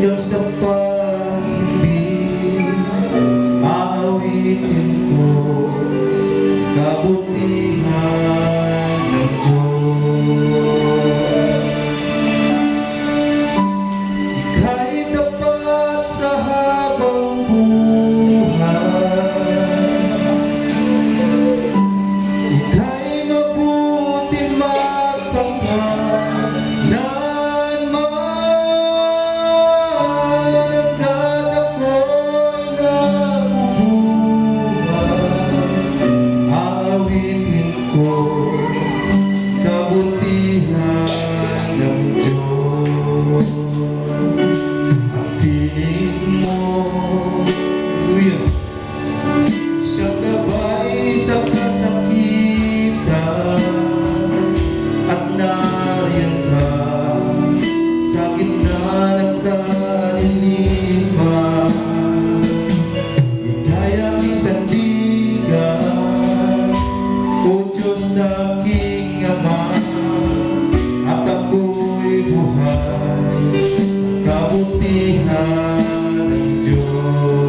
hanggang sa pag-ibig, aawitin ko kabutihan ng Diyos. Ika'y tapat sa habang buhay, ika'y mabuti magpakailanman. Hanggat ako'y nabubuhay, aawitin ko kabutihan ng Diyos. Ang tinig mo, Kuya, siyang gabay sa kasakitan, at nariyan ka sa gitna ng kaliliman. Ika'y aking sandigan, O Diyos aking Ama, at ako'y buhay sa kabutihan ng Diyos.